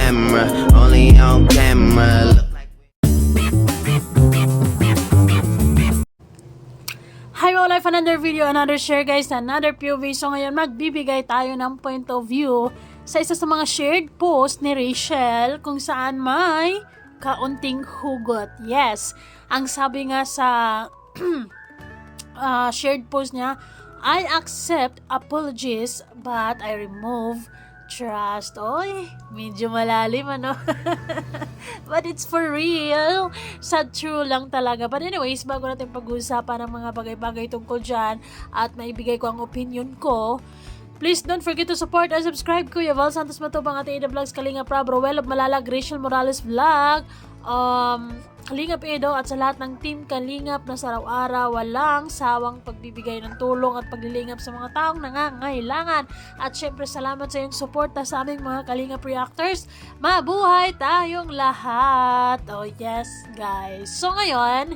camera, only on camera. Look like Hi mga life, another video, another share guys, another POV. So ngayon magbibigay tayo ng point of view sa isa sa mga shared post ni Rachel kung saan may kaunting hugot. Yes, ang sabi nga sa shared post niya, I accept apologies but I remove trust. Oy, medyo malalim ano. But it's for real. Sad true lang talaga. But anyways, bago natin pag-uusapan ng mga bagay-bagay tungkol dyan at maibigay ko ang opinion ko, please don't forget to support and subscribe. Kuya Val Santos Matubang, Ate Ida Vlogs, Kalinga Prab, Roel of Malalag, Rachel Morales Vlog, Kalingap Edo at sa lahat ng team Kalingap na sa araw-araw walang sawang pagbibigay ng tulong at paglilingap sa mga taong nangangailangan. At syempre salamat sa iyong suporta sa aming mga Kalingap Reactors. Mabuhay tayong lahat! Oh yes guys! So ngayon,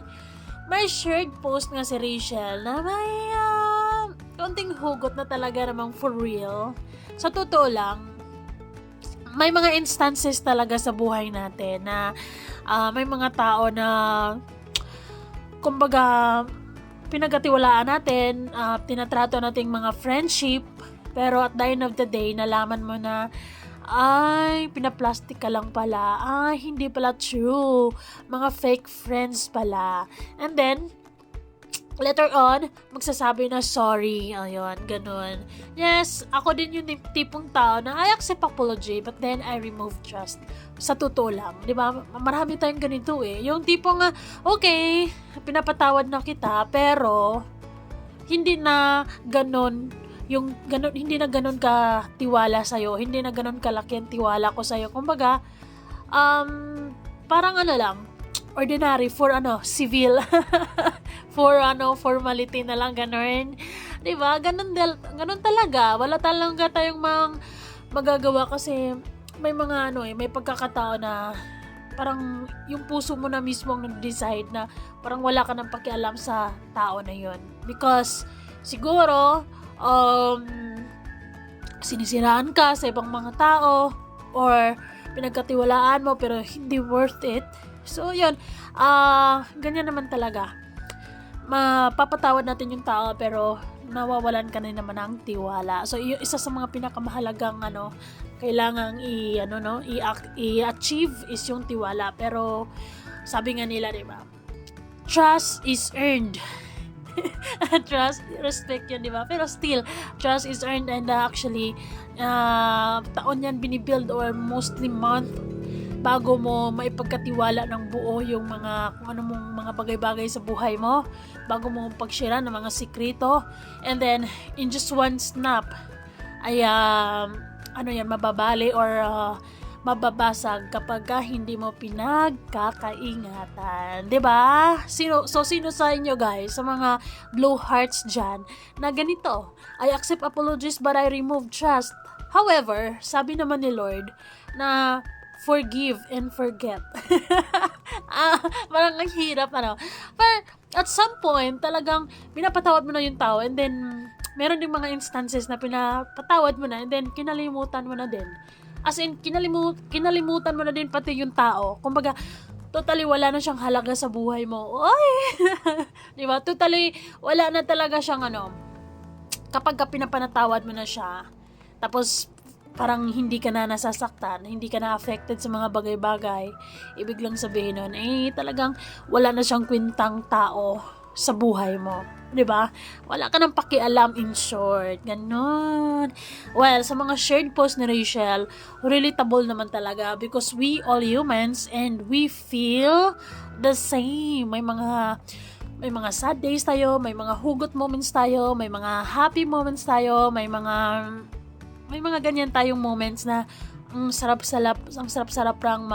may shared post nga si Rachel na may konting hugot na talaga namang for real. Sa totoo lang, may mga instances talaga sa buhay natin na may mga tao na kumbaga pinagkatiwalaan natin, tinatrato nating mga friendship, pero at the end of the day nalaman mo na ay pinaplastic ka lang pala, ay hindi pala true, mga fake friends pala, and then later on, magsasabi na sorry. Ayun, ganun. Yes, ako din yung tipong tao na I accept apology but then I remove trust. Sa totoo lang, di ba? Marami tayong ganito eh. Yung tipong okay, pinapatawad na kita pero hindi na ganun yung ganun, hindi na ganun ka tiwala sa'yo, hindi na ganun kalaki ang tiwala ko sa'yo. Kumbaga, parang lang, ordinary for civil for formality na lang, ganun. 'Di ba? Ganun talaga. Wala talaga tayong magagawa kasi may mga may pagkakataon na parang yung puso mo na mismo ang nag-decide na parang wala ka nang pakialam sa tao na 'yon. Because siguro sinisiraan ka sa ibang mga tao or pinagkatiwalaan mo pero hindi worth it. So, yun. Ganyan naman talaga. Mapapatawad natin yung tao pero nawawalan ka na naman ng tiwala. So, isa sa mga pinakamahalagang kailangang i-achieve is yung tiwala. Pero, sabi nga nila, diba? Trust is earned. Trust, respect yun, diba? Pero still, trust is earned and actually, taon yan binibuild or mostly month bago mo maipagkatiwala ng buo yung kung ano mong mga bagay-bagay sa buhay mo, bago mo pag-share ng mga sikreto, and then in just one snap ay mababali or mababasag kapag hindi mo pinagkakaingatan, 'di ba? Sino sa inyo guys, sa mga blue hearts dyan na ganito, I accept apologies but I remove trust. However, sabi naman ni Lord na forgive and forget. Parang ang hirap But at some point, talagang pinapatawad mo na yung tao and then meron ding mga instances na pinapatawad mo na and then kinalimutan mo na din. As in, kinalimutan mo na din pati yung tao. Kumbaga, totally wala na siyang halaga sa buhay mo. Oy! Diba? Totally wala na talaga siyang kapag pinapanatawad mo na siya, tapos parang hindi ka na nasasaktan, hindi ka na affected sa mga bagay-bagay, ibig lang sabihin nun, talagang wala na siyang kwentang tao sa buhay mo. 'Di ba? Wala ka nang pakialam, in short. Ganun. Well, sa mga shared post ni Rachel, relatable naman talaga because we all humans and we feel the same. May mga sad days tayo, may mga hugot moments tayo, may mga happy moments tayo, may mga ganyan tayong moments na ang sarap-sarap rang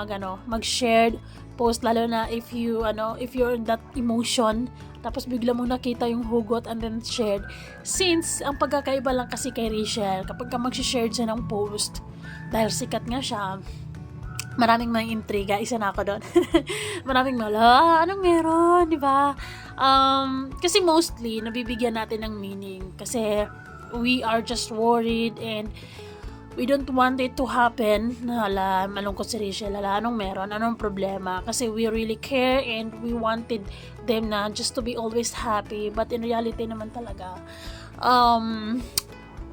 mag-shared post, lalo na if you're in that emotion, tapos bigla mo nakita yung hugot and then shared. Since ang pagkakaiba lang kasi kay Rachel, kapag ka mag-share siya ng post, dahil sikat nga siya, maraming mga intriga, isa na ako doon. Maraming anong meron, di ba? Kasi mostly, nabibigyan natin ng meaning. Kasi we are just worried and we don't want it to happen na malungkot si Rachel, anong meron, anong problema, kasi we really care and we wanted them na just to be always happy, but in reality naman talaga,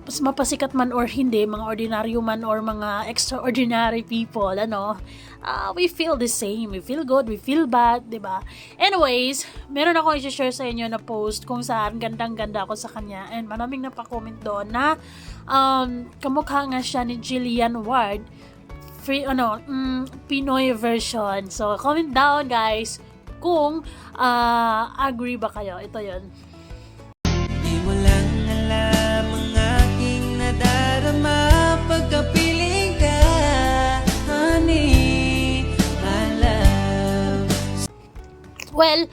mas mapasikat man or hindi, mga ordinaryo man or mga extraordinary people, we feel the same, we feel good, we feel bad, diba? Anyways, meron ako i-share sa inyo na post kung saan gandang-ganda ako sa kanya, and maraming napakomment doon na kamukha nga siya ni Jillian Ward, Pinoy version. So, comment down guys kung agree ba kayo. Ito yun. Di walang alam ang aking nadarama pagkapiling ka, honey, my love. Well,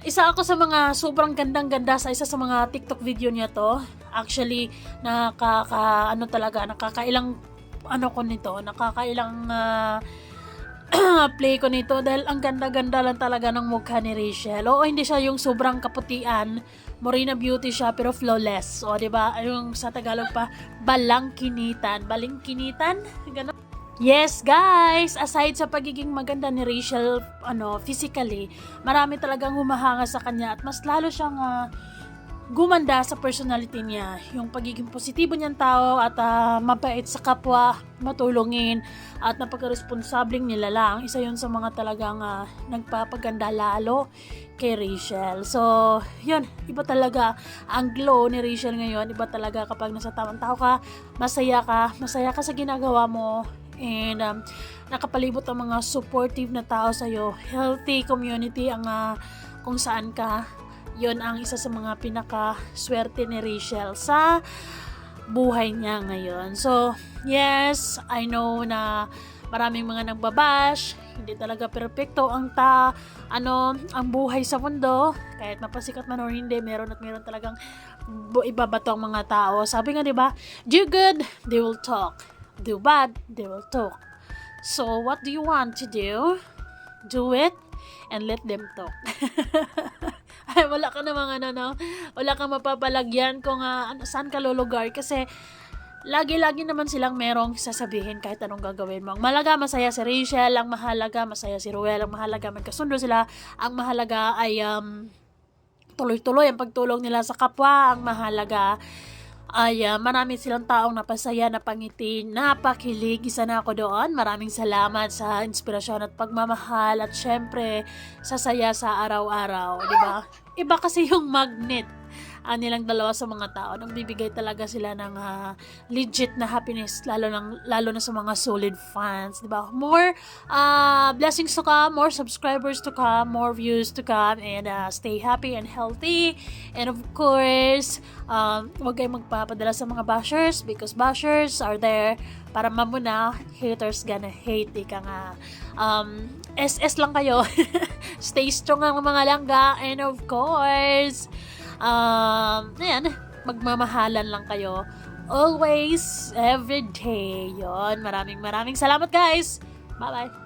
isa ako sa mga sobrang gandang-ganda sa isa sa mga TikTok video niya to. Actually, nakakailang play ko nito dahil ang ganda-ganda lang talaga ng mukha ni Rachel. Oo, hindi siya yung sobrang kaputian, Morena beauty siya pero flawless. O, 'di ba? Yung sa Tagalog pa, balangkinitan, ganun. Yes, guys, aside sa pagiging maganda ni Rachel, physically, marami talagang humahanga sa kanya at mas lalo siyang gumanda sa personality niya. Yung pagiging positibo niyang tao at mabait sa kapwa, matulungin, at napaka-responsabling nilalang. Isa yun sa mga talagang nagpapaganda lalo kay Rachel. So, yun, iba talaga ang glow ni Rachel ngayon. Iba talaga kapag nasa tamang tao ka, masaya ka sa ginagawa mo, and nakapalibot ang mga supportive na tao sa'yo. Healthy community ang kung saan ka. Yun ang isa sa mga pinaka-swerte ni Rachel sa buhay niya ngayon. So, yes, I know na maraming mga nagbabash, hindi talaga perpekto ang ang buhay sa mundo, kahit mapasikat man o hindi, meron talagang ibabato ang mga tao. Sabi nga, 'di ba? Do good, they will talk. Do bad, they will talk. So, what do you want to do? Do it and let them talk. Ay, wala ka namang wala kang mapapalagyan kung saan ka lulugar, kasi lagi-lagi naman silang merong sasabihin kahit anong gagawin mo. Ang mahalaga, masaya si Rachel, ang mahalaga, masaya si Ruel, ang mahalaga, magkasundo sila, ang mahalaga ay tuloy-tuloy ang pagtulong nila sa kapwa, ang mahalaga ay marami silang taong napasaya, napangiti, napakilig. Isa na ako doon. Maraming salamat sa inspirasyon at pagmamahal at syempre sasaya sa araw-araw, di ba? Iba kasi yung magnet nilang dalawa sa mga tao. Nagbibigay talaga sila ng legit na happiness, lalo na sa mga solid fans, di ba? More blessings to come, more subscribers to come, more views to come, and stay happy and healthy. And of course, huwag kayong magpapadala sa mga bashers, because bashers are there para mamuna, haters gonna hate. Ika nga, SS lang kayo. Stay strong ang mga langga, and of course, ayan, magmamahalan lang kayo always, every day. Yon, maraming salamat guys. Bye bye.